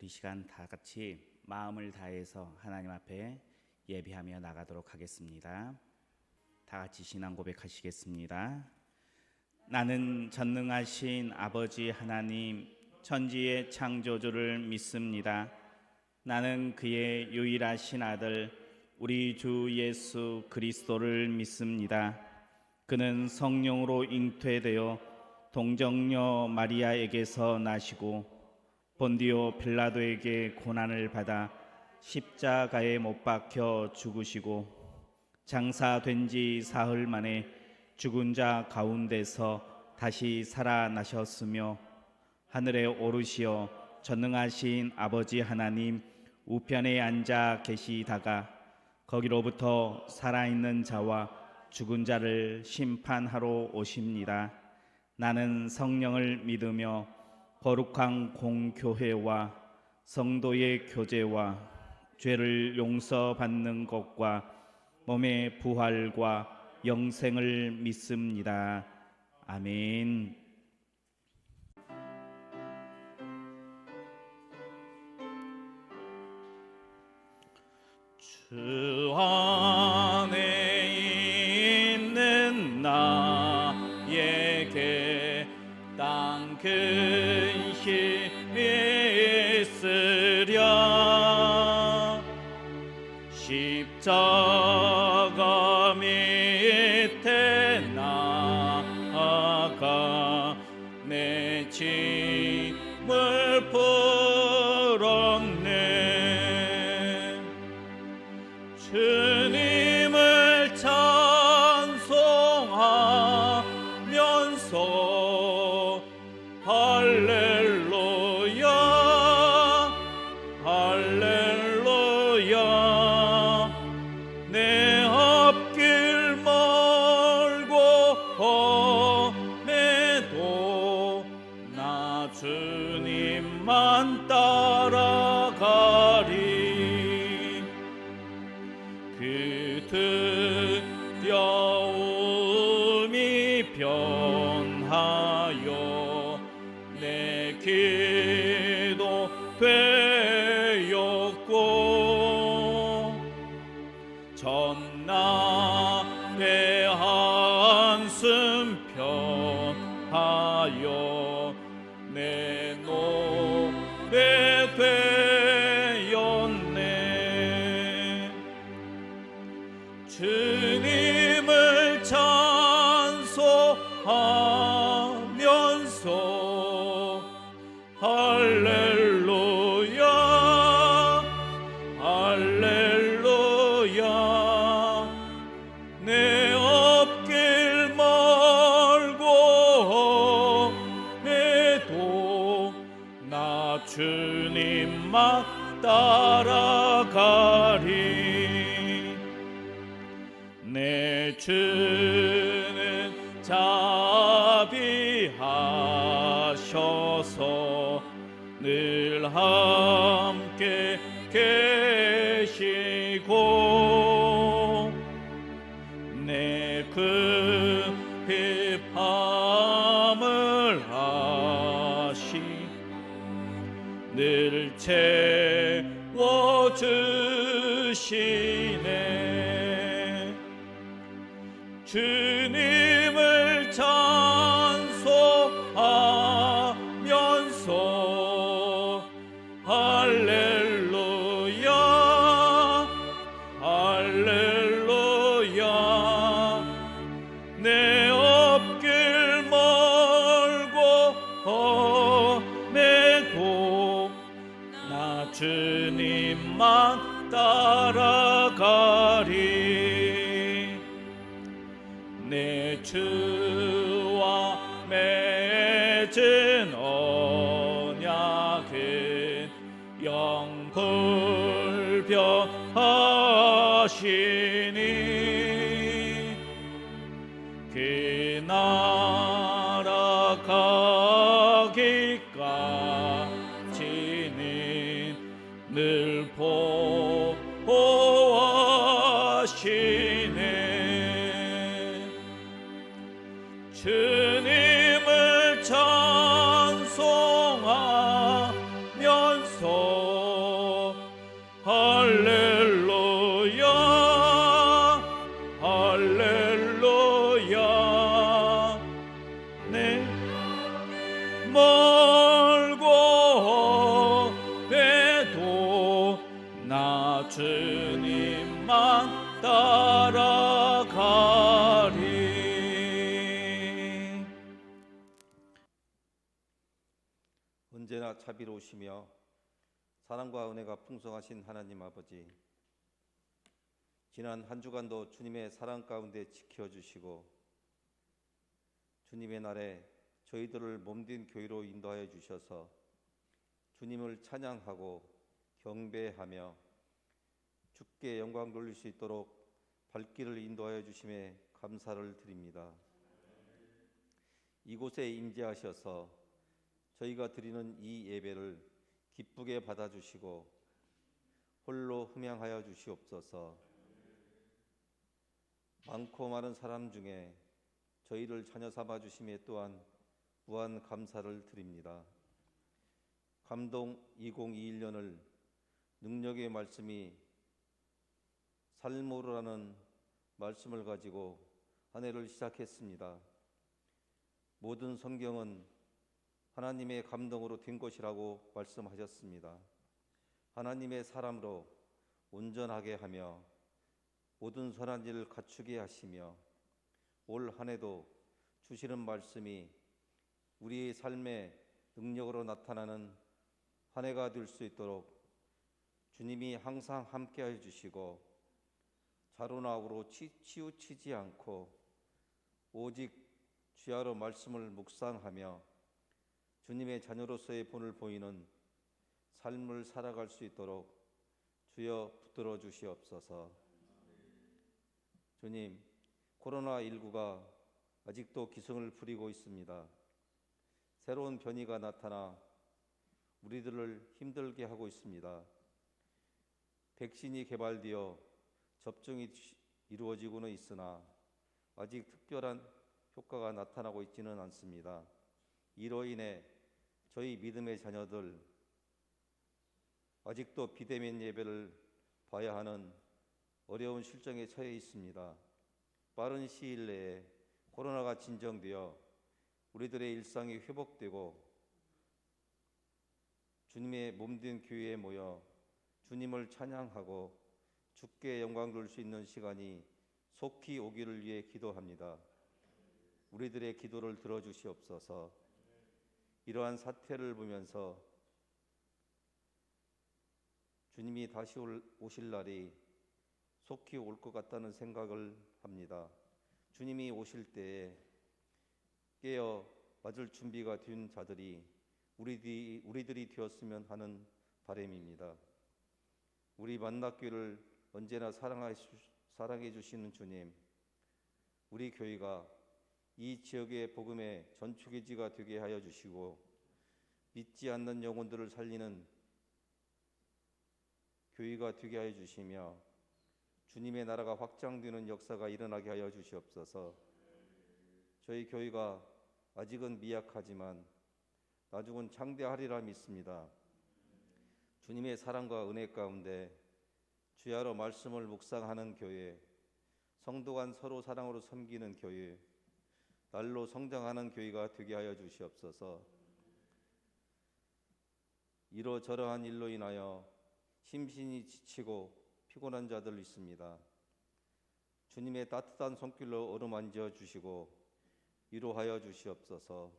우리 시간 다 같이 마음을 다해서 하나님 앞에 예배하며 나가도록 하겠습니다. 다 같이 신앙 고백하시겠습니다. 나는 전능하신 아버지 하나님 천지의 창조주를 믿습니다. 나는 그의 유일하신 아들 우리 주 예수 그리스도를 믿습니다. 그는 성령으로 잉태되어 동정녀 마리아에게서 나시고 본디오 빌라도에게 고난을 받아 십자가에 못 박혀 죽으시고 장사된 지 사흘 만에 죽은 자 가운데서 다시 살아나셨으며 하늘에 오르시어 전능하신 아버지 하나님 우편에 앉아 계시다가 거기로부터 살아있는 자와 죽은 자를 심판하러 오십니다. 나는 성령을 믿으며 거룩한 공교회와 성도의 교제와 죄를 용서받는 것과 몸의 부활과 영생을 믿습니다. 아멘. 주 안에 있는 나에게 땅 큰 힘이 있으랴. 십자가 밑에 나아가 내 짐을 풀었네. 주님을 찬송하면서 할렐루야 할렐루야. 내 앞길 멀고 험해도 나 주님만 따라가리. 그 두려움이 변하여 내 기도 되었고 전날의 한숨 편하여 내 노래 되었네. 주님을 찬송하면서 할렐루야 할렐루야. 내 앞길 멀고 험해도 나 주님만 따라가리. 내 주는 자비하셔서 늘 함께 계시고 내 급함을 아시 늘 채워주시네. 주님을 찬송하면서 할렐루야 할렐루야. 내 앞길 멀고 험해도 나 주님만 따라가리. 내 주와 맺은 언약은 영불변하시니 그 나라 가기까지는 늘 보호하시네. 주님을 찬송하면서 언제나 자비로우시며 사랑과 은혜가 풍성하신 하나님 아버지, 지난 한 주간도 주님의 사랑 가운데 지켜주시고 주님의 날에 저희들을 몸된 교회로 인도하여 주셔서 주님을 찬양하고 경배하며 주께 영광 돌릴 수 있도록 발길을 인도하여 주심에 감사를 드립니다. 이곳에 임재하셔서 저희가 드리는 이 예배를 기쁘게 받아주시고 홀로 흠양하여 주시옵소서. 많고 많은 사람 중에 저희를 자녀 삼아 주심에 또한 무한 감사를 드립니다. 감동 2021년을 능력의 말씀이 살모르라는 말씀을 가지고 한 해를 시작했습니다. 모든 성경은 하나님의 감동으로 된 것이라고 말씀하셨습니다. 하나님의 사람으로 온전하게 하며 모든 선한 일을 갖추게 하시며 올 한 해도 주시는 말씀이 우리의 삶의 능력으로 나타나는 한 해가 될 수 있도록 주님이 항상 함께해 주시고 좌로나 우로 치우치지 않고 오직 주야로 말씀을 묵상하며 주님의 자녀로서의 본을 보이는 삶을 살아갈 수 있도록 주여 붙들어 주시옵소서. 주님, 코로나19가 아직도 기승을 부리고 있습니다. 새로운 변이가 나타나 우리들을 힘들게 하고 있습니다. 백신이 개발되어 접종이 이루어지고는 있으나 아직 특별한 효과가 나타나고 있지는 않습니다. 이로 인해 저희 믿음의 자녀들 아직도 비대면 예배를 봐야 하는 어려운 실정에 처해 있습니다. 빠른 시일 내에 코로나가 진정되어 우리들의 일상이 회복되고 주님의 몸된 교회에 모여 주님을 찬양하고 주께 영광 돌릴 수 있는 시간이 속히 오기를 위해 기도합니다. 우리들의 기도를 들어주시옵소서. 이러한 사태를 보면서 주님이 다시 오실 날이 속히 올 것 같다는 생각을 합니다. 주님이 오실 때에 깨어 맞을 준비가 된 자들이 우리들이 되었으면 하는 바람입니다. 우리 만납교회를 언제나 사랑해 주시는 주님, 우리 교회가 이 지역의 복음의 전초기지가 되게 하여 주시고 믿지 않는 영혼들을 살리는 교회가 되게 하여 주시며 주님의 나라가 확장되는 역사가 일어나게 하여 주시옵소서. 저희 교회가 아직은 미약하지만 나중은 장대하리라 믿습니다. 주님의 사랑과 은혜 가운데 주야로 말씀을 묵상하는 교회, 성도 간 서로 사랑으로 섬기는 교회, 날로 성장하는 교회가 되게 하여 주시옵소서. 이러저러한 일로 인하여 심신이 지치고 피곤한 자들 있습니다. 주님의 따뜻한 손길로 어루만져 주시고 위로하여 주시옵소서.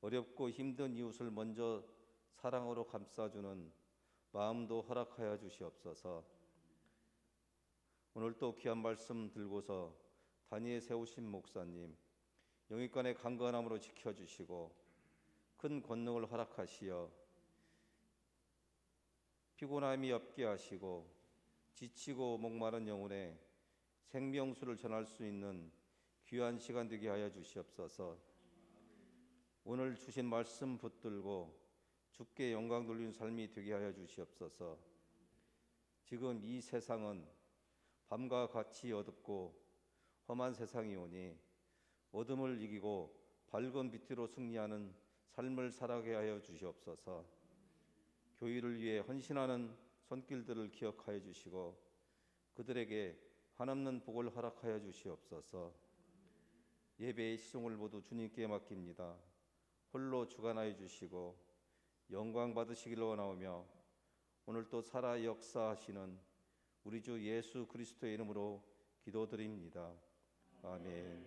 어렵고 힘든 이웃을 먼저 사랑으로 감싸주는 마음도 허락하여 주시옵소서. 오늘 또 귀한 말씀 들고서 단위에 세우신 목사님, 영육간의 강건함으로 지켜주시고 큰 권능을 허락하시어 피곤함이 없게 하시고 지치고 목마른 영혼에 생명수를 전할 수 있는 귀한 시간 되게 하여 주시옵소서. 오늘 주신 말씀 붙들고 주께 영광 돌리는 삶이 되게 하여 주시옵소서. 지금 이 세상은 밤과 같이 어둡고 험한 세상이 오니 어둠을 이기고 밝은 빛으로 승리하는 삶을 살아가게 하여 주시옵소서. 교회를 위해 헌신하는 손길들을 기억하여 주시고 그들에게 한없는 복을 허락하여 주시옵소서. 예배의 시종을 모두 주님께 맡깁니다. 홀로 주관하여 주시고 영광 받으시기를 원하오며 오늘 또 살아 역사하시는 우리 주 예수 그리스도의 이름으로 기도드립니다. 아멘.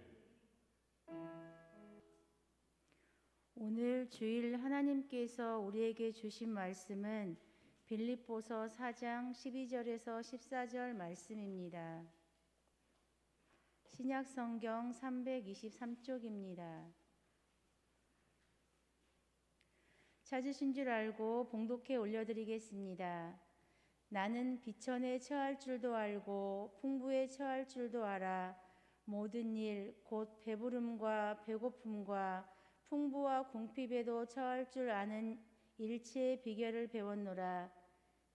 오늘 주일 하나님께서 우리에게 주신 말씀은 빌립보서 4장 12절에서 14절 말씀입니다. 신약 성경 323쪽입니다. 찾으신 줄 알고 봉독해 올려드리겠습니다. 나는 비천에 처할 줄도 알고 풍부에 처할 줄도 알아. 모든 일 곧 배부름과 배고픔과 풍부와 궁핍에도 처할 줄 아는 일체의 비결을 배웠노라.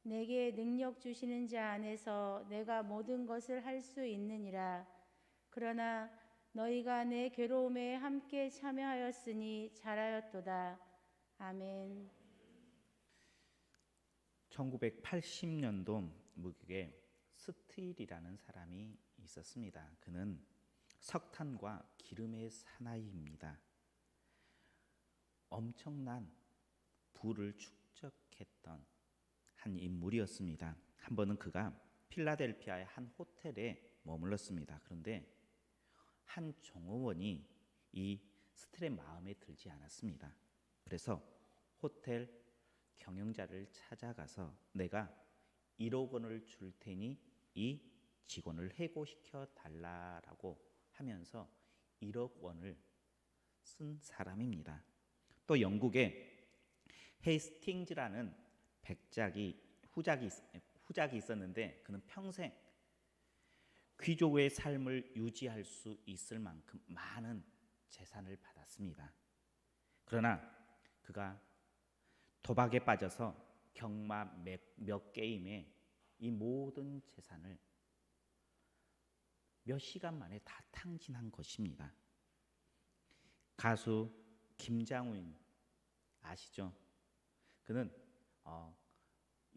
내게 능력 주시는 자 안에서 내가 모든 것을 할 수 있느니라. 그러나 너희가 내 괴로움에 함께 참여하였으니 잘하였도다. 아멘. 1980년도 무역에 스틸이라는 사람이 있었습니다. 그는 석탄과 기름의 사나이입니다. 엄청난 부를 축적했던 한 인물이었습니다. 한 번은 그가 필라델피아의 한 호텔에 머물렀습니다. 그런데 한 종업원이 이 스틸의 마음에 들지 않았습니다. 그래서 호텔 경영자를 찾아가서 내가 1억 원을 줄 테니 이 직원을 해고시켜 달라라고 하면서 1억 원을 쓴 사람입니다. 또 영국에 헤이스팅즈라는 후작이 있었는데 그는 평생 귀족의 삶을 유지할 수 있을 만큼 많은 재산을 받았습니다. 그러나 그가 도박에 빠져서 경마 몇 게임에 이 모든 재산을 몇 시간 만에 다 탕진한 것입니다. 가수 김장훈 아시죠? 그는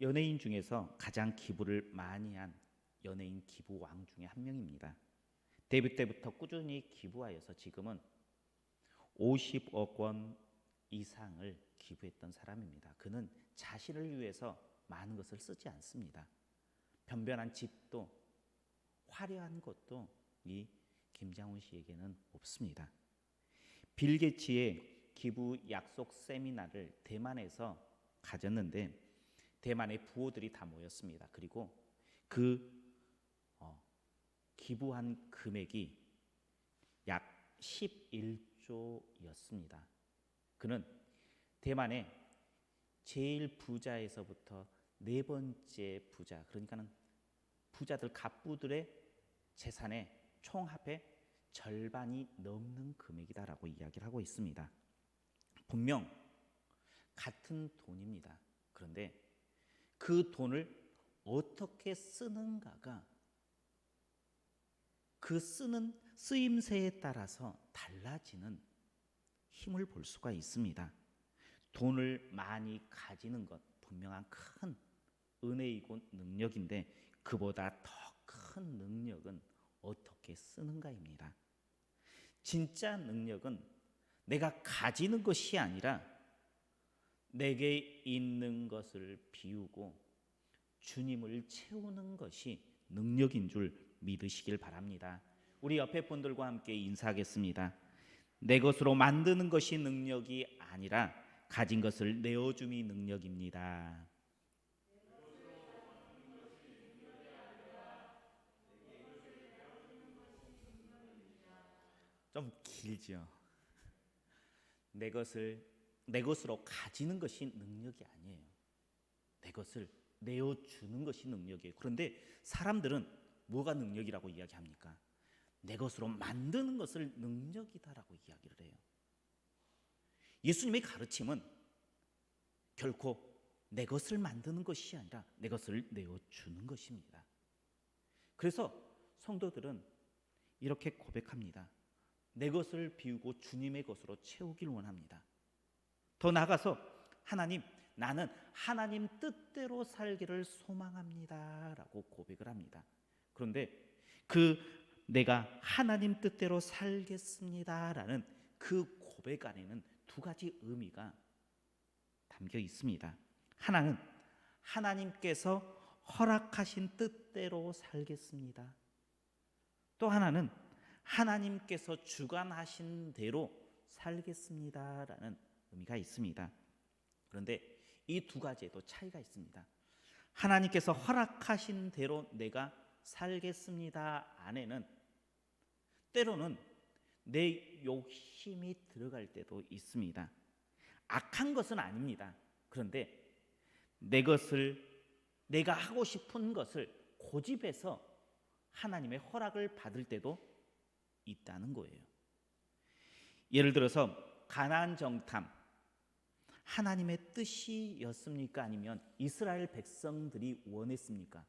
연예인 중에서 가장 기부를 많이 한 연예인 기부왕 중에 한 명입니다. 데뷔 때부터 꾸준히 기부하여서 지금은 50억 원 이상을 기부했던 사람입니다. 그는 자신을 위해서 많은 것을 쓰지 않습니다. 변변한 집도 화려한 것도 이 김장훈 씨에게는 없습니다. 빌 게이츠의 기부 약속 세미나를 대만에서 가졌는데 대만의 부호들이 다 모였습니다. 그리고 그 기부한 금액이 약 11조였습니다. 그는 대만의 제일 부자에서부터 네 번째 부자, 그러니까는 부자들 갑부들의 재산의 총합의 절반이 넘는 금액이다라고 이야기를 하고 있습니다. 분명 같은 돈입니다. 그런데 그 돈을 어떻게 쓰는가가 그 쓰는 쓰임새에 따라서 달라지는 힘을 볼 수가 있습니다. 돈을 많이 가지는 것 분명한 큰 은혜이고 능력인데 그보다 더 큰 능력은 어떻게 쓰는가입니다. 진짜 능력은 내가 가지는 것이 아니라 내게 있는 것을 비우고 주님을 채우는 것이 능력인 줄 믿으시길 바랍니다. 우리 옆에 분들과 함께 인사하겠습니다. 내 것으로 만드는 것이 능력이 아니라 가진 것을 내어줌이 능력입니다. 좀 길죠. 내 것으로 가지는 것이 능력이 아니에요. 내 것을 내어주는 것이 능력이에요. 그런데 사람들은 뭐가 능력이라고 이야기합니까? 내 것으로 만드는 것을 능력이다라고 이야기를 해요. 예수님의 가르침은 결코 내 것을 만드는 것이 아니라 내 것을 내어주는 것입니다. 그래서 성도들은 이렇게 고백합니다. 내 것을 비우고 주님의 것으로 채우길 원합니다. 더 나아가서 하나님, 나는 하나님 뜻대로 살기를 소망합니다 라고 고백을 합니다. 그런데 내가 하나님 뜻대로 살겠습니다 라는 그 고백 안에는 두 가지 의미가 담겨 있습니다. 하나는 하나님께서 허락하신 뜻대로 살겠습니다. 또 하나는 하나님께서 주관하신 대로 살겠습니다 라는 의미가 있습니다. 그런데 이 두 가지에도 차이가 있습니다. 하나님께서 허락하신 대로 내가 살겠습니다 안에는 때로는 내 욕심이 들어갈 때도 있습니다. 악한 것은 아닙니다. 그런데 내가 하고 싶은 것을 고집해서 하나님의 허락을 받을 때도 있다는 거예요. 예를 들어서 가나안 정탐, 하나님의 뜻이었습니까? 아니면 이스라엘 백성들이 원했습니까?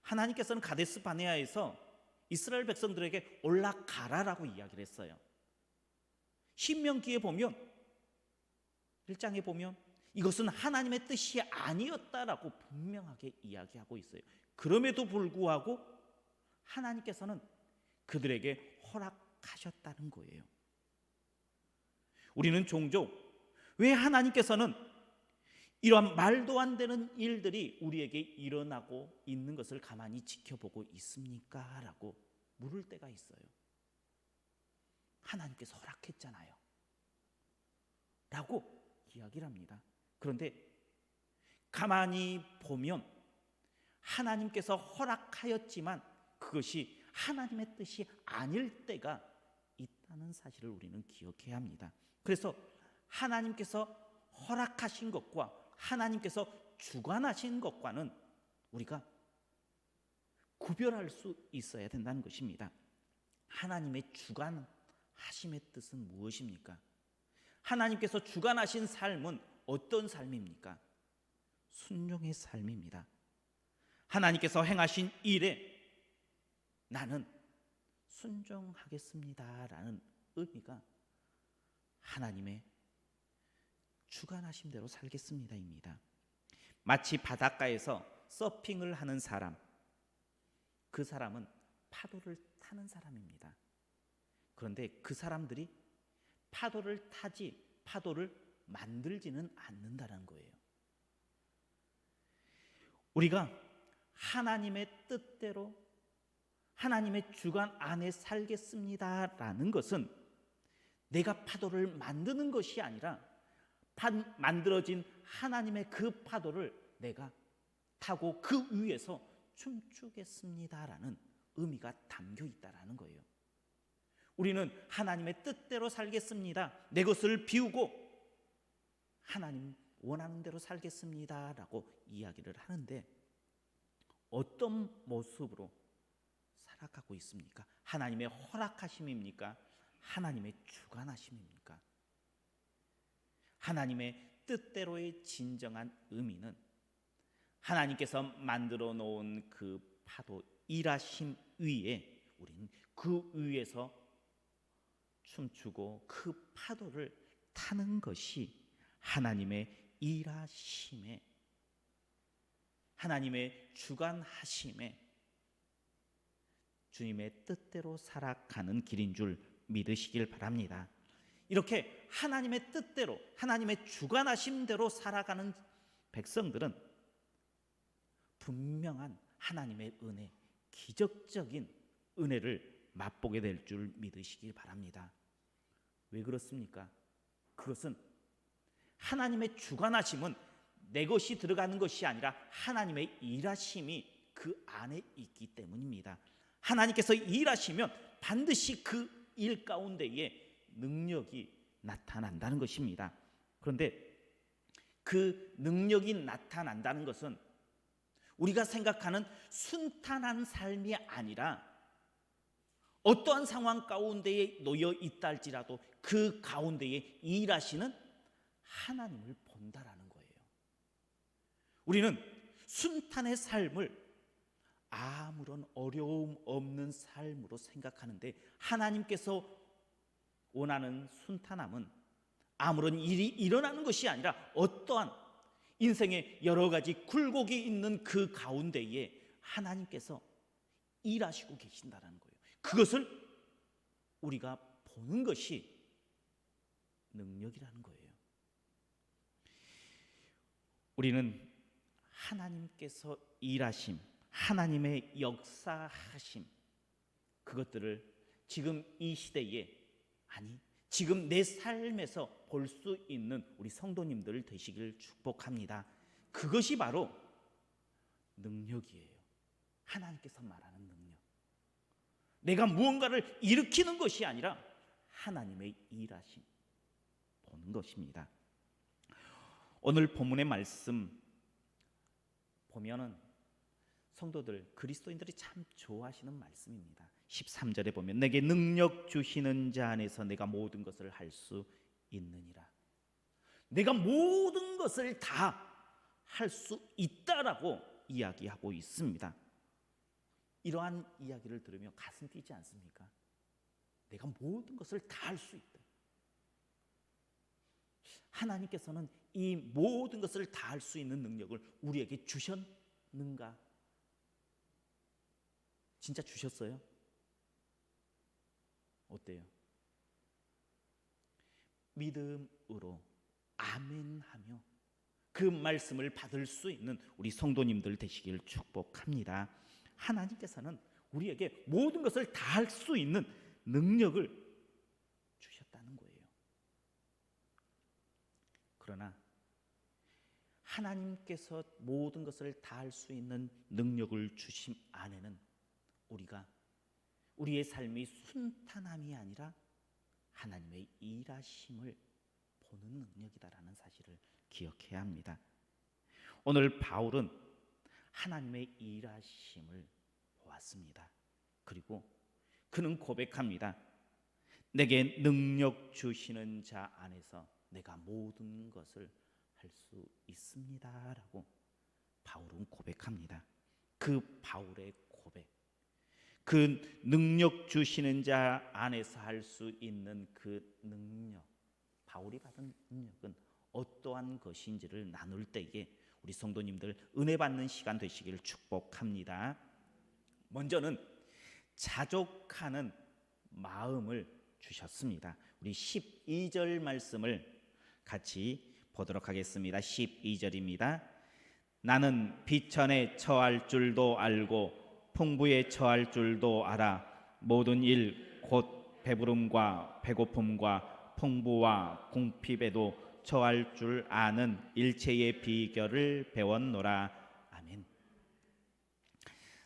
하나님께서는 가데스 바네아에서 이스라엘 백성들에게 올라가라라고 이야기를 했어요. 신명기에 보면 1장에 보면 이것은 하나님의 뜻이 아니었다라고 분명하게 이야기하고 있어요. 그럼에도 불구하고 하나님께서는 그들에게 허락하셨다는 거예요. 우리는 종종 왜 하나님께서는 이러한 말도 안 되는 일들이 우리에게 일어나고 있는 것을 가만히 지켜보고 있습니까? 라고 물을 때가 있어요. 하나님께서 허락했잖아요 라고 이야기를 합니다. 그런데 가만히 보면 하나님께서 허락하였지만 그것이 하나님의 뜻이 아닐 때가 있다는 사실을 우리는 기억해야 합니다. 그래서 하나님께서 허락하신 것과 하나님께서 주관하신 것과는 우리가 구별할 수 있어야 된다는 것입니다. 하나님의 주관하심의 뜻은 무엇입니까? 하나님께서 주관하신 삶은 어떤 삶입니까? 순종의 삶입니다. 하나님께서 행하신 일에 나는 순종하겠습니다라는 의미가 하나님의 주관하신 대로 살겠습니다입니다. 마치 바닷가에서 서핑을 하는 사람, 그 사람은 파도를 타는 사람입니다. 그런데 그 사람들이 파도를 타지 파도를 만들지는 않는다는 거예요. 우리가 하나님의 뜻대로 하나님의 주관 안에 살겠습니다라는 것은 내가 파도를 만드는 것이 아니라 만들어진 하나님의 그 파도를 내가 타고 그 위에서 춤추겠습니다라는 의미가 담겨 있다라는 거예요. 우리는 하나님의 뜻대로 살겠습니다. 내 것을 비우고 하나님 원하는 대로 살겠습니다라고 이야기를 하는데 어떤 모습으로 살아가고 있습니까? 하나님의 허락하심입니까? 하나님의 주관하심입니까? 하나님의 뜻대로의 진정한 의미는 하나님께서 만들어 놓은 그 파도 일하심 위에 우리는 그 위에서 춤추고 그 파도를 타는 것이 하나님의 일하심에 하나님의 주관하심에 주님의 뜻대로 살아가는 길인 줄 믿으시길 바랍니다. 이렇게 하나님의 뜻대로 하나님의 주관하심대로 살아가는 백성들은 분명한 하나님의 은혜, 기적적인 은혜를 맛보게 될 줄 믿으시길 바랍니다. 왜 그렇습니까? 그것은 하나님의 주관하심은 내 것이 들어가는 것이 아니라 하나님의 일하심이 그 안에 있기 때문입니다. 하나님께서 일하시면 반드시 그 일 가운데에 능력이 나타난다는 것입니다. 그런데 그 능력이 나타난다는 것은 우리가 생각하는 순탄한 삶이 아니라 어떠한 상황 가운데에 놓여 있다 할지라도 그 가운데에 일하시는 하나님을 본다라는 거예요. 우리는 순탄의 삶을 아무런 어려움 없는 삶으로 생각하는데 하나님께서 원하는 순탄함은 아무런 일이 일어나는 것이 아니라 어떠한 인생의 여러 가지 굴곡이 있는 그 가운데에 하나님께서 일하시고 계신다는 거예요. 그것을 우리가 보는 것이 능력이라는 거예요. 우리는 하나님께서 일하심, 하나님의 역사하심, 그것들을 지금 이 시대에, 아니 지금 내 삶에서 볼 수 있는 우리 성도님들 되시길 축복합니다. 그것이 바로 능력이에요. 하나님께서 말하는 능력. 내가 무언가를 일으키는 것이 아니라 하나님의 일하심 보는 것입니다. 오늘 본문의 말씀 보면은 성도들, 그리스도인들이 참 좋아하시는 말씀입니다. 13절에 보면 내게 능력 주시는 자 안에서 내가 모든 것을 할 수 있느니라. 내가 모든 것을 다 할 수 있다라고 이야기하고 있습니다. 이러한 이야기를 들으며 가슴 뛰지 않습니까? 내가 모든 것을 다 할 수 있다. 하나님께서는 이 모든 것을 다 할 수 있는 능력을 우리에게 주셨는가? 진짜 주셨어요? 어때요? 믿음으로 아멘하며 그 말씀을 받을 수 있는 우리 성도님들 되시길 축복합니다. 하나님께서는 우리에게 모든 것을 다 할 수 있는 능력을 주셨다는 거예요. 그러나 하나님께서 모든 것을 다 할 수 있는 능력을 주심 안에는 우리가 우리의 삶이 순탄함이 아니라 하나님의 일하심을 보는 능력이다라는 사실을 기억해야 합니다. 오늘 바울은 하나님의 일하심을 보았습니다. 그리고 그는 고백합니다. 내게 능력 주시는 자 안에서 내가 모든 것을 할 수 있습니다 라고 바울은 고백합니다. 그 바울의 고백, 그 능력 주시는 자 안에서 할 수 있는 그 능력, 바울이 받은 능력은 어떠한 것인지를 나눌 때에 우리 성도님들 은혜 받는 시간 되시기를 축복합니다. 먼저는 자족하는 마음을 주셨습니다. 우리 12절 말씀을 같이 보도록 하겠습니다. 12절입니다. 나는 비천에 처할 줄도 알고 풍부에 처할 줄도 알아. 모든 일 곧 배부름과 배고픔과 풍부와 궁핍에도 처할 줄 아는 일체의 비결을 배웠노라. 아멘.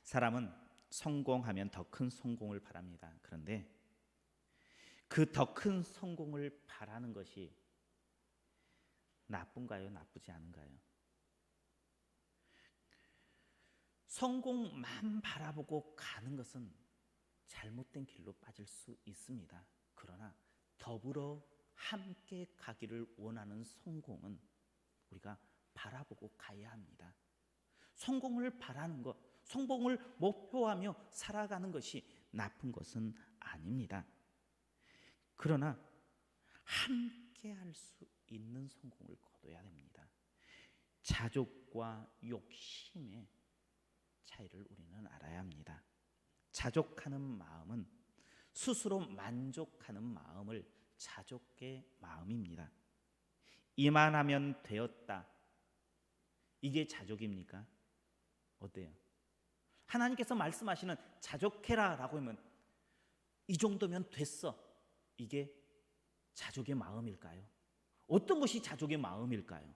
사람은 성공하면 더 큰 성공을 바랍니다. 그런데 그 더 큰 성공을 바라는 것이 나쁜가요? 나쁘지 않은가요? 성공만 바라보고 가는 것은 잘못된 길로 빠질 수 있습니다. 그러나 더불어 함께 가기를 원하는 성공은 우리가 바라보고 가야 합니다. 성공을 바라는 것, 성공을 목표하며 살아가는 것이 나쁜 것은 아닙니다. 그러나 함께 할 수 있는 성공을 거둬야 됩니다. 자족과 욕심의 차이를 우리는 알아야 합니다. 자족하는 마음은 스스로 만족하는 마음을 자족의 마음입니다. 이만하면 되었다. 이게 자족입니까? 어때요? 하나님께서 말씀하시는 자족해라 라고 하면 이 정도면 됐어. 이게 자족의 마음일까요? 어떤 것이 자족의 마음일까요?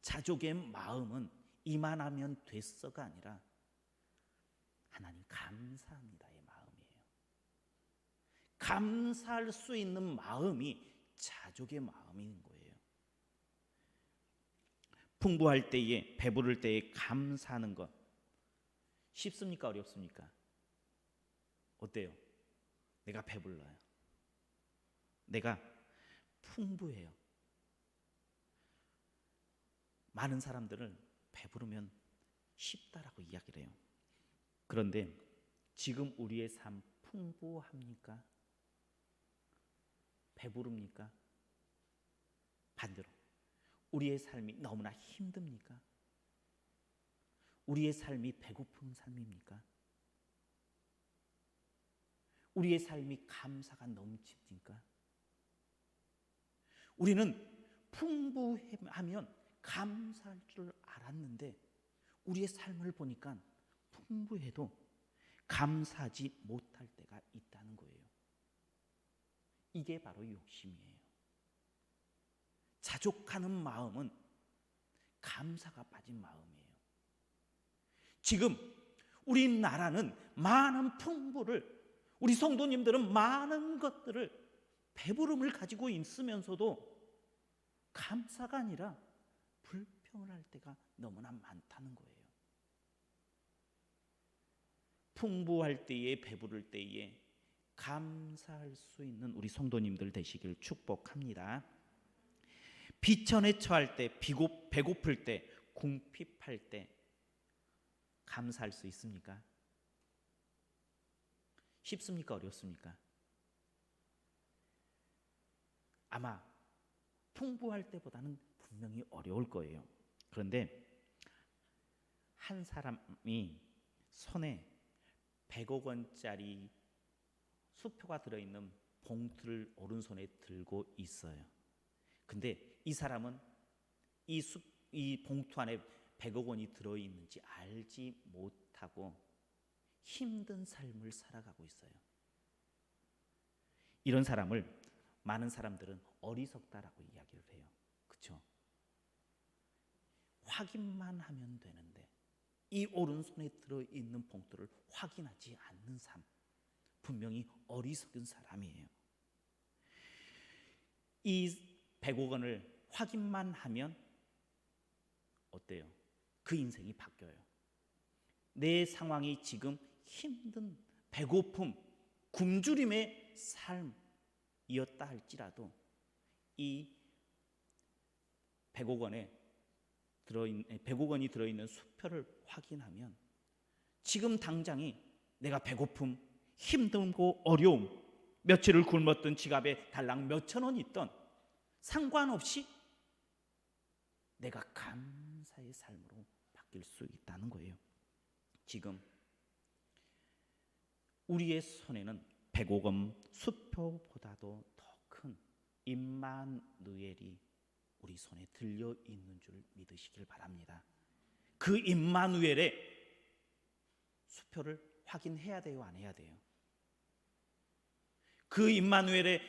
자족의 마음은 이만하면 됐어가 아니라 하나님 감사합니다의 마음이에요. 감사할 수 있는 마음이 자족의 마음인 거예요. 풍부할 때에, 배부를 때에 감사하는 것 쉽습니까? 어렵습니까? 어때요? 내가 배불러요. 내가 풍부해요. 많은 사람들은 배부르면 쉽다라고 이야기를 해요. 그런데 지금 우리의 삶 풍부합니까? 배부릅니까? 반대로 우리의 삶이 너무나 힘듭니까? 우리의 삶이 배고픈 삶입니까? 우리의 삶이 감사가 넘칩니까? 우리는 풍부하면 감사할 줄 알았는데 우리의 삶을 보니까 풍부해도 감사하지 못할 때가 있다는 거예요. 이게 바로 욕심이에요. 자족하는 마음은 감사가 빠진 마음이에요. 지금 우리나라는 많은 풍부를, 우리 성도님들은 많은 것들을, 배부름을 가지고 있으면서도 감사가 아니라 불평을 할 때가 너무나 많다는 거예요. 풍부할 때에, 배부를 때에 감사할 수 있는 우리 성도님들 되시길 축복합니다. 비천에 처할 때, 배고플 때, 궁핍할 때 감사할 수 있습니까? 쉽습니까? 어렵습니까? 아마 풍부할 때보다는 분명히 어려울 거예요. 그런데 한 사람이 손에 100억 원짜리 수표가 들어있는 봉투를 오른손에 들고 있어요. 근데 이 사람은 이 봉투 안에 100억 원이 들어있는지 알지 못하고 힘든 삶을 살아가고 있어요. 이런 사람을 많은 사람들은 어리석다라고 이야기를 해요. 그렇죠? 확인만 하면 되는데 이 오른손에 들어있는 봉투를 확인하지 않는 삶, 분명히 어리석은 사람이에요. 이 100억 원을 확인만 하면 어때요? 그 인생이 바뀌어요. 내 상황이 지금 힘든 배고픔, 굶주림의 삶이었다 할지라도 이 100억 원이 들어있는 수표를 확인하면 지금 당장이 내가 배고픔, 힘들고 어려움, 며칠을 굶었던 지갑에 달랑 몇천 원 있던 상관없이 내가 감사의 삶으로 바뀔 수 있다는 거예요. 지금 우리의 손에는 100억 원 수표보다도 더 큰 임마누엘이 우리 손에 들려 있는 줄 믿으시길 바랍니다. 그 임마누엘의 수표를 확인해야 돼요, 안 해야 돼요? 그 임마누엘의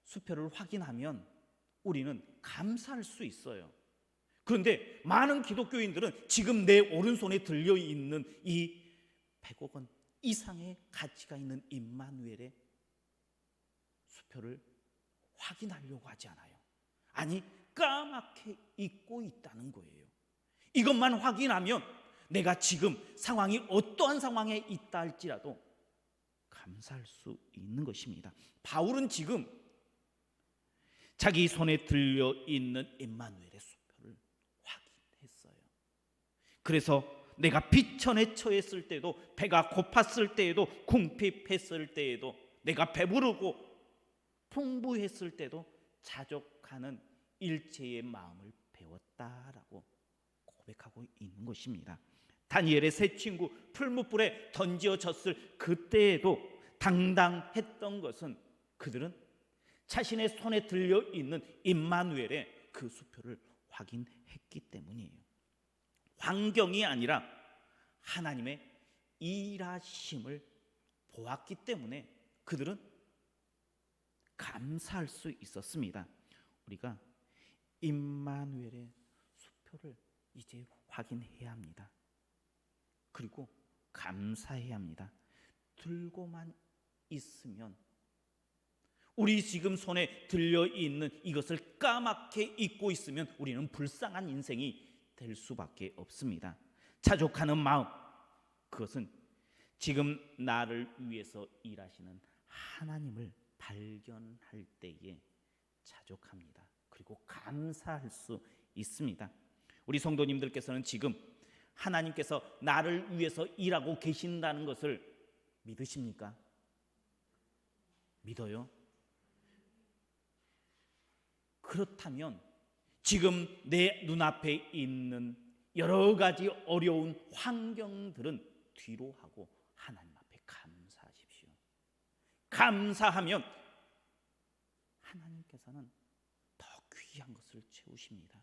수표를 확인하면 우리는 감사할 수 있어요. 그런데 많은 기독교인들은 지금 내 오른손에 들려있는 이 100억 원 이상의 가치가 있는 임마누엘의 수표를 확인하려고 하지 않아요. 아니, 까맣게 잊고 있다는 거예요. 이것만 확인하면 내가 지금 상황이 어떠한 상황에 있다 할지라도 감사할 수 있는 것입니다. 바울은 지금 자기 손에 들려있는 임마누엘의 수표를 확인했어요. 그래서 내가 비천에 처했을 때도, 배가 고팠을 때에도, 궁핍했을 때에도, 내가 배부르고 풍부했을 때도 자족하는 일체의 마음을 배웠다라고 고백하고 있는 것입니다. 다니엘의 세 친구 풀무불에 던져졌을 그때에도 당당했던 것은 그들은 자신의 손에 들려있는 임마누엘의 그 수표를 확인했기 때문이에요. 환경이 아니라 하나님의 일하심을 보았기 때문에 그들은 감사할 수 있었습니다. 우리가 임마누엘의 수표를 이제 확인해야 합니다. 그리고 감사해야 합니다. 들고만 있으면, 우리 지금 손에 들려있는 이것을 까맣게 잊고 있으면 우리는 불쌍한 인생이 될 수밖에 없습니다. 자족하는 마음, 그것은 지금 나를 위해서 일하시는 하나님을 발견할 때에 자족합니다. 그리고 감사할 수 있습니다. 우리 성도님들께서는 지금 하나님께서 나를 위해서 일하고 계신다는 것을 믿으십니까? 믿어요? 그렇다면 지금 내 눈앞에 있는 여러 가지 어려운 환경들은 뒤로 하고 하나님 앞에 감사하십시오. 감사하면 하나님께서는 더 귀한 것을 채우십니다.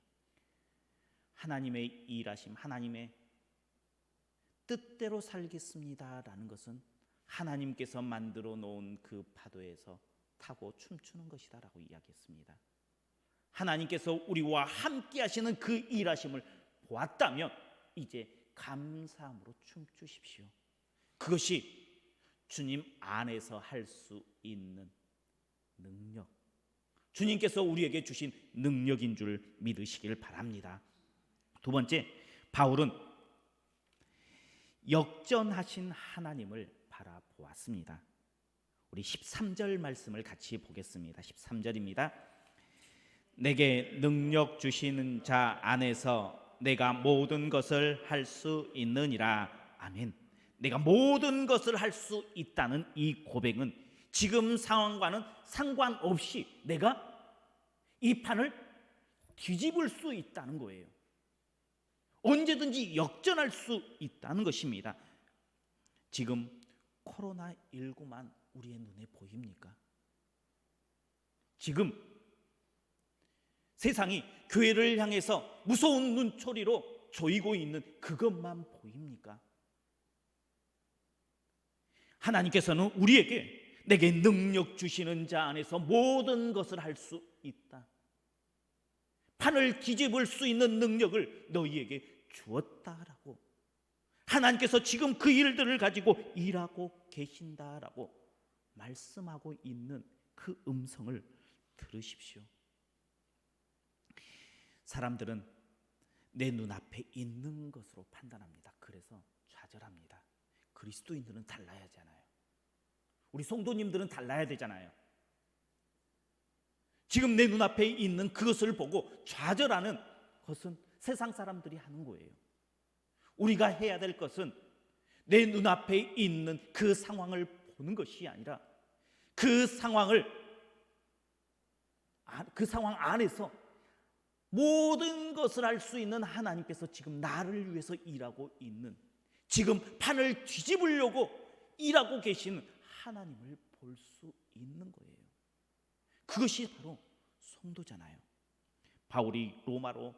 하나님의 일하심, 하나님의 뜻대로 살겠습니다라는 것은 하나님께서 만들어 놓은 그 파도에서 타고 춤추는 것이다라고 이야기했습니다. 하나님께서 우리와 함께 하시는 그 일하심을 보았다면 이제 감사함으로 춤추십시오. 그것이 주님 안에서 할 수 있는 능력, 주님께서 우리에게 주신 능력인 줄 믿으시길 바랍니다. 두 번째, 바울은 역전하신 하나님을 바라보았습니다. 우리 13절 말씀을 같이 보겠습니다. 13절입니다. 내게 능력 주시는 자 안에서 내가 모든 것을 할 수 있느니라. 아멘. 내가 모든 것을 할 수 있다는 이 고백은 지금 상황과는 상관없이 내가 이 판을 뒤집을 수 있다는 거예요. 언제든지 역전할 수 있다는 것입니다. 지금 코로나19만 우리의 눈에 보입니까? 지금 세상이 교회를 향해서 무서운 눈초리로 조이고 있는 그것만 보입니까? 하나님께서는 우리에게 내게 능력 주시는 자 안에서 모든 것을 할 수 있다. 판을 뒤집을 수 있는 능력을 너희에게 주었다라고 하나님께서 지금 그 일들을 가지고 일하고 계신다라고 말씀하고 있는 그 음성을 들으십시오. 사람들은 내 눈앞에 있는 것으로 판단합니다. 그래서 좌절합니다. 그리스도인들은 달라야 하잖아요. 우리 성도님들은 달라야 되잖아요. 지금 내 눈앞에 있는 그것을 보고 좌절하는 것은 세상 사람들이 하는 거예요. 우리가 해야 될 것은 내 눈앞에 있는 그 상황을 보는 것이 아니라 그 상황 안에서 모든 것을 할 수 있는 하나님께서 지금 나를 위해서 일하고 있는, 지금 판을 뒤집으려고 일하고 계신 하나님을 볼 수 있는 거예요. 그것이 바로 성도잖아요. 바울이 로마로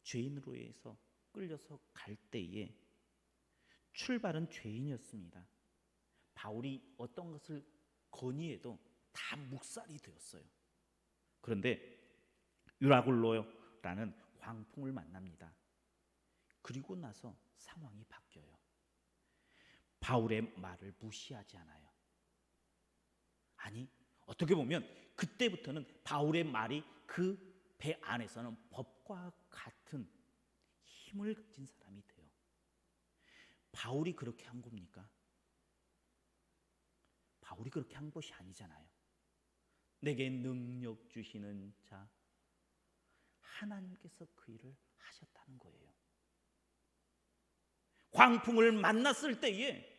죄인으로 해서 끌려서 갈 때에 출발은 죄인이었습니다. 바울이 어떤 것을 건의해도 다 묵살이 되었어요. 그런데 유라굴로라는 광풍을 만납니다. 그리고 나서 상황이 바뀌어요. 바울의 말을 무시하지 않아요. 아니, 어떻게 보면 그때부터는 바울의 말이 그 배 안에서는 법과 같은 힘을 가진 사람이 돼요. 바울이 그렇게 한 겁니까? 바울이 그렇게 한 것이 아니잖아요. 내게 능력 주시는 자, 하나님께서 그 일을 하셨다는 거예요. 광풍을 만났을 때에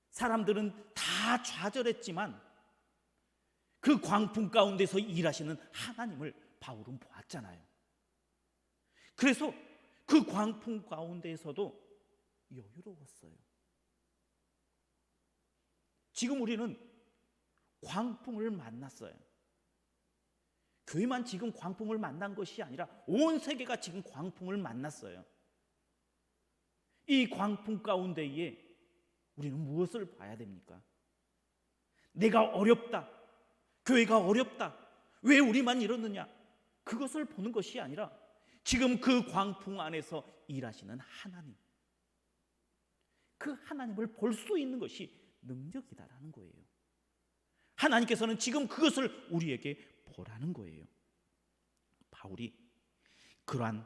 사람들은 다 좌절했지만 그 광풍 가운데서 일하시는 하나님을 바울은 보았잖아요. 그래서 그 광풍 가운데에서도 여유로웠어요. 지금 우리는 광풍을 만났어요. 교회만 지금 광풍을 만난 것이 아니라 온 세계가 지금 광풍을 만났어요. 이 광풍 가운데에 우리는 무엇을 봐야 됩니까? 내가 어렵다, 교회가 어렵다, 왜 우리만 이러느냐, 그것을 보는 것이 아니라 지금 그 광풍 안에서 일하시는 하나님, 그 하나님을 볼 수 있는 것이 능력이다라는 거예요. 하나님께서는 지금 그것을 우리에게 보라는 거예요. 바울이 그러한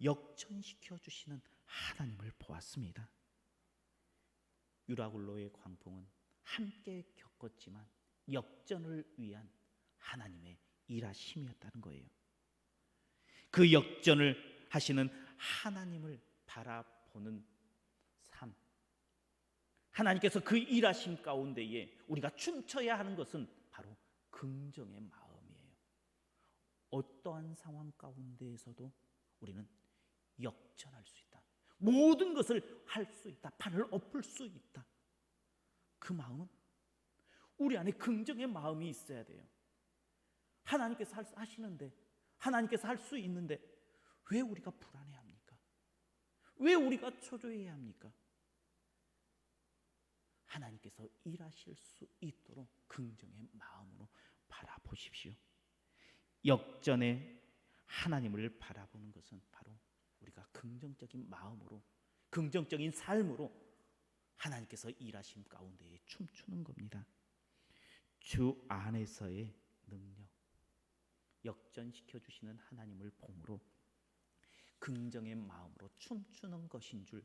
역전시켜 주시는 하나님을 보았습니다. 유라굴로의 광풍은 함께 겪었지만 역전을 위한 하나님의 일하심이었다는 거예요. 그 역전을 하시는 하나님을 바라보는 삶, 하나님께서 그 일하심 가운데에 우리가 춤춰야 하는 것은 바로 긍정의 마음이에요. 어떠한 상황 가운데에서도 우리는 역전할 수 있다, 모든 것을 할 수 있다, 판을 엎을 수 있다. 그 마음은 우리 안에 긍정의 마음이 있어야 돼요. 하나님께서 하시는데, 하나님께서 할 수 있는데 왜 우리가 불안해합니까? 왜 우리가 초조해야 합니까? 하나님께서 일하실 수 있도록 긍정의 마음으로 바라보십시오. 역전에 하나님을 바라보는 것은 바로 우리가 긍정적인 마음으로, 긍정적인 삶으로 하나님께서 일하심 가운데에 춤추는 겁니다. 주 안에서의 능력, 역전시켜 주시는 하나님을 봄으로 긍정의 마음으로 춤추는 것인 줄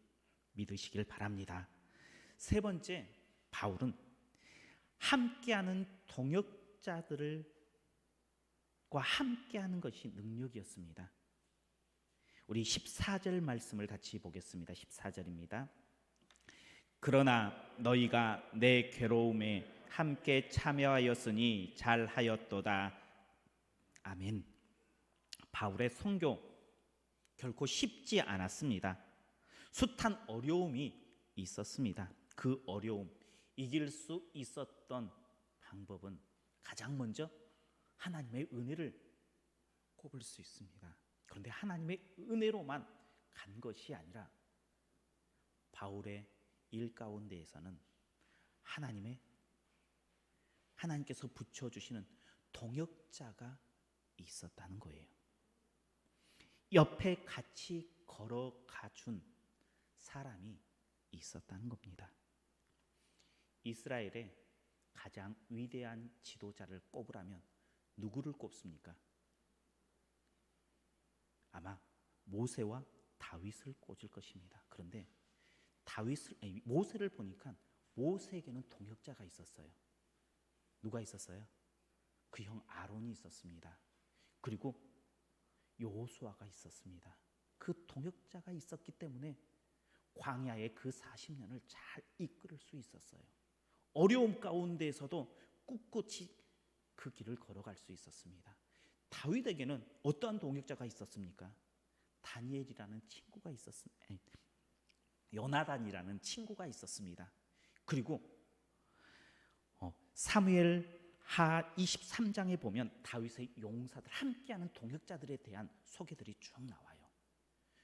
믿으시길 바랍니다. 세 번째, 바울은 함께하는 동역자들과 함께하는 것이 능력이었습니다. 우리 14절 말씀을 같이 보겠습니다. 14절입니다. 그러나 너희가 내 괴로움에 함께 참여하였으니 잘하였도다. 아멘. 바울의 선교 결코 쉽지 않았습니다. 숱한 어려움이 있었습니다. 그 어려움 이길 수 있었던 방법은 가장 먼저 하나님의 은혜를 꼽을 수 있습니다. 그런데 하나님의 은혜로만 간 것이 아니라 바울의 일 가운데에서는 하나님께서 붙여주시는 동역자가 있었다는 거예요. 옆에 같이 걸어가준 사람이 있었다는 겁니다. 이스라엘의 가장 위대한 지도자를 꼽으라면 누구를 꼽습니까? 아마 모세와 다윗을 꼽을 것입니다. 그런데 모세를 보니까 모세에게는 동역자가 있었어요. 누가 있었어요? 그 형 아론이 있었습니다. 그리고 여호수아가 있었습니다. 그 동역자가 있었기 때문에 광야의 그 40년을 잘 이끌 수 있었어요. 어려움 가운데에서도 꿋꿋이 그 길을 걸어갈 수 있었습니다. 다윗에게는 어떠한 동역자가 있었습니까? 다니엘이라는 친구가 있었습니다. 요나단이라는 친구가 있었습니다. 그리고 사무엘 하 23장에 보면 다윗의 용사들, 함께하는 동역자들에 대한 소개들이 쭉 나와요.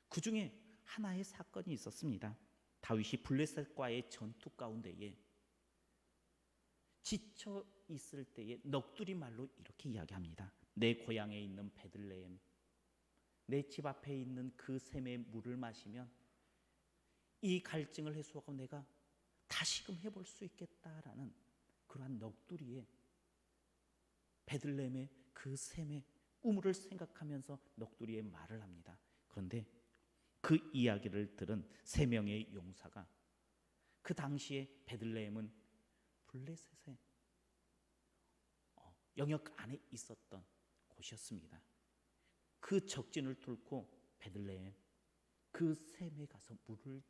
그 중에 하나의 사건이 있었습니다. 다윗이 블레셋과의 전투 가운데에 지쳐 있을 때에 넋두리 말로 이렇게 이야기합니다. 내 고향에 있는 베들레헴, 내 집 앞에 있는 그 샘의 물을 마시면 이 갈증을 해소하고 내가 다시금 해볼 수 있겠다라는 그러한 넋두리에 베들레헴의 그 샘의 우물을 생각하면서 넋두리에 말을 합니다. 그런데 그 이야기를 들은 세 명의 용사가, 그 당시에 베들레헴은 블레셋의 영역 안에 있었던 곳이었습니다. 그 적진을 뚫고 베들레헴 그 샘에 가서 물을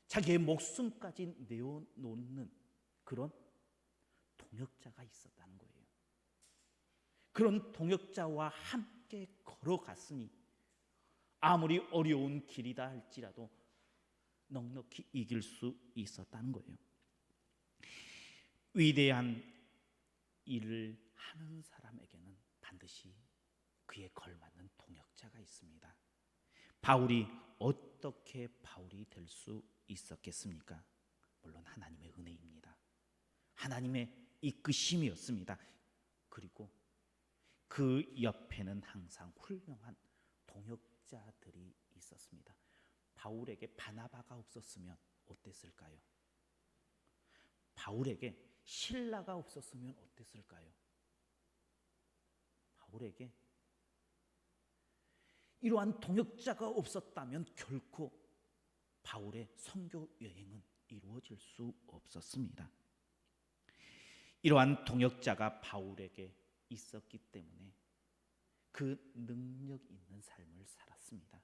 자기의 목숨까지 내어놓는 그런 동역자가 있었다는 거예요. 그런 동역자와 함께 걸어갔으니 아무리 어려운 길이다 할지라도 넉넉히 이길 수 있었다는 거예요. 위대한 일을 하는 사람에게는 반드시 그에 걸맞는 동역자가 있습니다. 바울이 어떻게 바울이 될 수 있었겠습니까? 물론 하나님의 은혜입니다. 하나님의 이끄심이었습니다. 그리고 그 옆에는 항상 훌륭한 동역자들이 있었습니다. 바울에게 바나바가 없었으면 어땠을까요? 바울에게 실라가 없었으면 어땠을까요? 바울에게 이러한 동역자가 없었다면 결코 바울의 선교 여행은 이루어질 수 없었습니다. 이러한 동역자가 바울에게 있었기 때문에 그 능력 있는 삶을 살았습니다.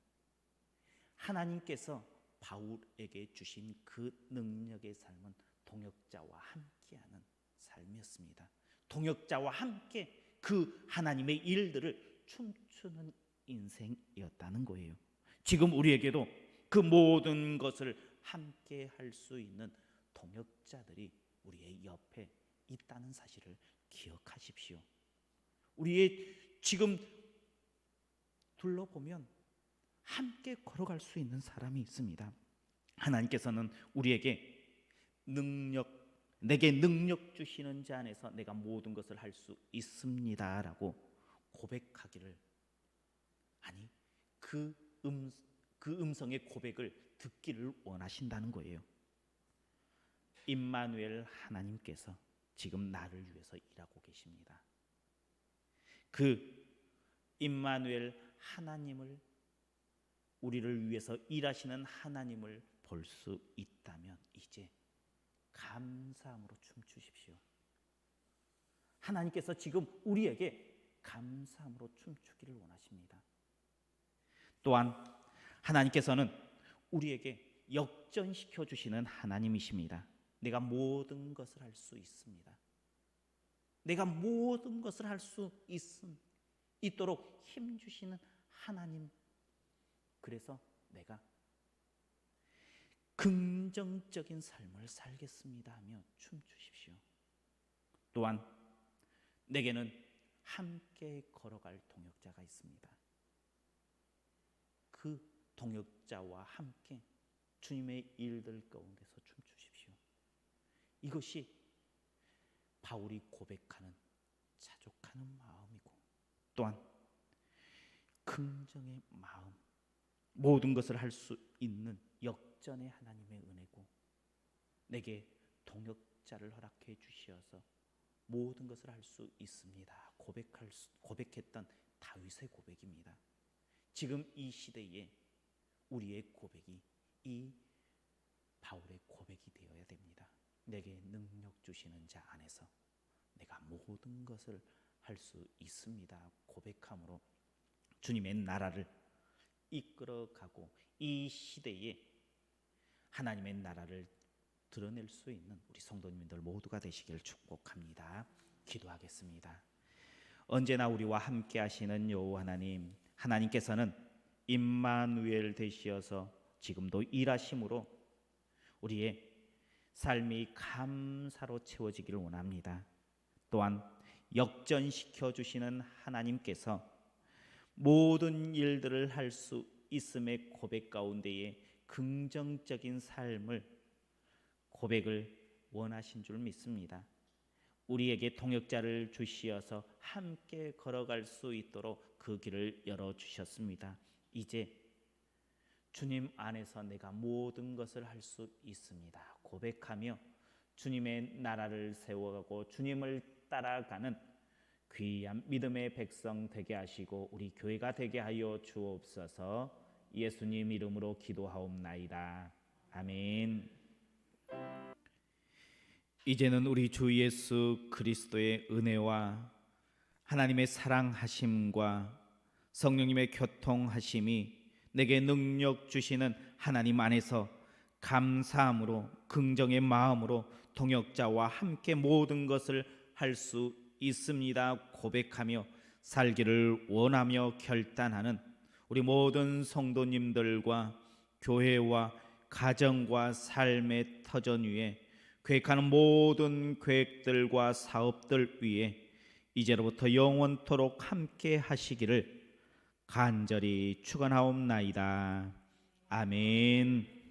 하나님께서 바울에게 주신 그 능력의 삶은 동역자와 함께하는 삶이었습니다. 동역자와 함께 그 하나님의 일들을 춤추는 인생이었다는 거예요. 지금 우리에게도 그 모든 것을 함께 할 수 있는 동역자들이 우리의 옆에 있다는 사실을 기억하십시오. 우리의 지금 둘러보면 함께 걸어갈 수 있는 사람이 있습니다. 하나님께서는 우리에게 내게 능력 주시는 자 안에서 내가 모든 것을 할 수 있습니다라고 고백하기를, 아니 그 음성의 고백을 듣기를 원하신다는 거예요. 임마누엘 하나님께서 지금 나를 위해서 일하고 계십니다. 그 임마누엘 하나님을, 우리를 위해서 일하시는 하나님을 볼 수 있다면 이제 감사함으로 춤추십시오. 하나님께서 지금 우리에게 감사함으로 춤추기를 원하십니다. 또한 하나님께서는 우리에게 역전시켜 주시는 하나님이십니다. 내가 모든 것을 할 수 있습니다. 내가 모든 것을 할 수 있도록 힘 주시는 하나님. 그래서 내가 긍정적인 삶을 살겠습니다 하며 춤추십시오. 또한 내게는 함께 걸어갈 동역자가 있습니다. 그 동역자와 함께 주님의 일들 가운데서 춤추십시오. 이것이 바울이 고백하는 자족하는 마음이고, 또한 긍정의 마음, 모든 것을 할 수 있는 역전의 하나님의 은혜고, 내게 동역자를 허락해 주시어서 모든 것을 할 수 있습니다 고백했던 다윗의 고백입니다. 지금 이 시대에 우리의 고백이 이 바울의 고백이 되어야 됩니다. 내게 능력 주시는 자 안에서 내가 모든 것을 할 수 있습니다 고백함으로 주님의 나라를 이끌어가고 이 시대에 하나님의 나라를 드러낼 수 있는 우리 성도님들 모두가 되시길 축복합니다. 기도하겠습니다. 언제나 우리와 함께 하시는 여호와 하나님, 하나님께서는 임마누엘 되시어서 지금도 일하심으로 우리의 삶이 감사로 채워지기를 원합니다. 또한 역전시켜 주시는 하나님께서 모든 일들을 할 수 있음의 고백 가운데에 긍정적인 삶을 고백을 원하신 줄 믿습니다. 우리에게 동역자를 주시어서 함께 걸어갈 수 있도록 그 길을 열어주셨습니다. 이제 주님 안에서 내가 모든 것을 할 수 있습니다 고백하며 주님의 나라를 세워가고 주님을 따라가는 귀한 믿음의 백성 되게 하시고 우리 교회가 되게 하여 주옵소서. 예수님 이름으로 기도하옵나이다. 아멘. 이제는 우리 주 예수 그리스도의 은혜와 하나님의 사랑하심과 성령님의 교통하심이 내게 능력 주시는 하나님 안에서 감사함으로 긍정의 마음으로 동역자와 함께 모든 것을 할 수 있습니다 고백하며 살기를 원하며 결단하는 우리 모든 성도님들과 교회와 가정과 삶의 터전 위에 계획하는 모든 계획들과 사업들 위에 이제로부터 영원토록 함께 하시기를 간절히 축원하옵나이다. 아멘.